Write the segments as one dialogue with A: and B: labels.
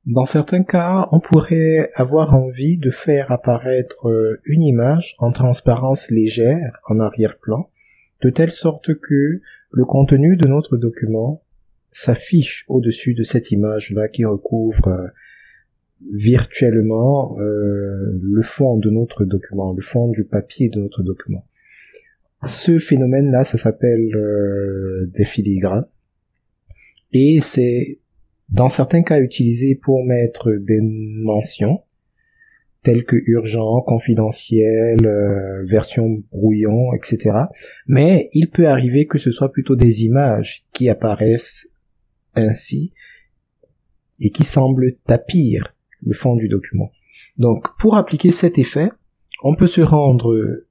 A: Dans certains cas, on pourrait avoir envie de faire apparaître une image en transparence légère en arrière-plan, de telle sorte que le contenu de notre document s'affiche au-dessus de cette image-là qui recouvre virtuellement le fond de notre document, le fond du papier de notre document. Ce phénomène-là, ça s'appelle des filigranes, et c'est dans certains cas utilisé pour mettre des mentions telles que urgent, confidentiel, version brouillon, etc. Mais il peut arriver que ce soit plutôt des images qui apparaissent ainsi et qui semblent tapir le fond du document. Donc, pour appliquer cet effet, on peut se rendre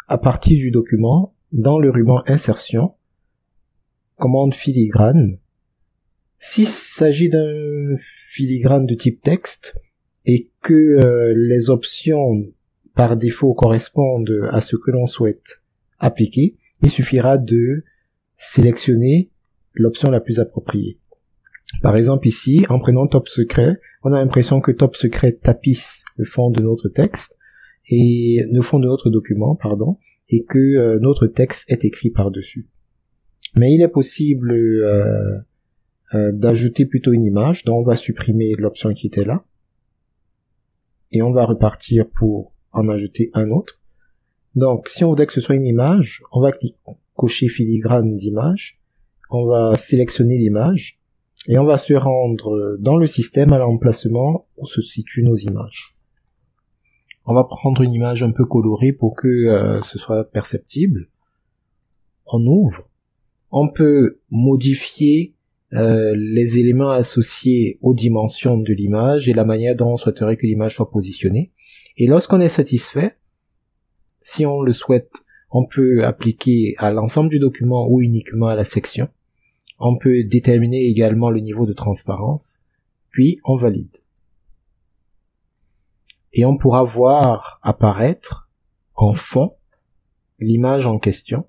A: à partir du document dans le ruban insertion, commande filigrane. S'il s'agit d'un filigrane de type texte et que les options par défaut correspondent à ce que l'on souhaite appliquer, il suffira de sélectionner l'option la plus appropriée. Par exemple ici, en prenant top secret, on a l'impression que top secret tapisse le fond de notre texte et le fond de notre document, pardon, et que notre texte est écrit par-dessus. Mais il est possible d'ajouter plutôt une image, donc on va supprimer l'option qui était là, et on va repartir pour en ajouter un autre. Donc, si on voudrait que ce soit une image, on va cocher filigrane d'image, on va sélectionner l'image, et on va se rendre dans le système à l'emplacement où se situent nos images. On va prendre une image un peu colorée pour que ce soit perceptible. On ouvre. On peut modifier les éléments associés aux dimensions de l'image et la manière dont on souhaiterait que l'image soit positionnée. Et lorsqu'on est satisfait, si on le souhaite, on peut appliquer à l'ensemble du document ou uniquement à la section. On peut déterminer également le niveau de transparence, puis on valide. Et on pourra voir apparaître en fond l'image en question,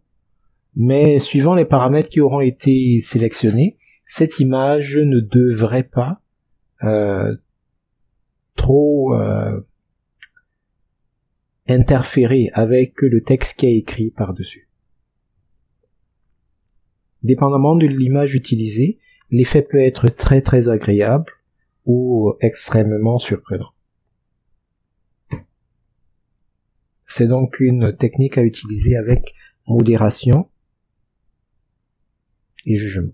A: mais suivant les paramètres qui auront été sélectionnés, cette image ne devrait pas trop interférer avec le texte qui est écrit par-dessus. Dépendamment de l'image utilisée, l'effet peut être très très agréable ou extrêmement surprenant. C'est donc une technique à utiliser avec modération et jugement.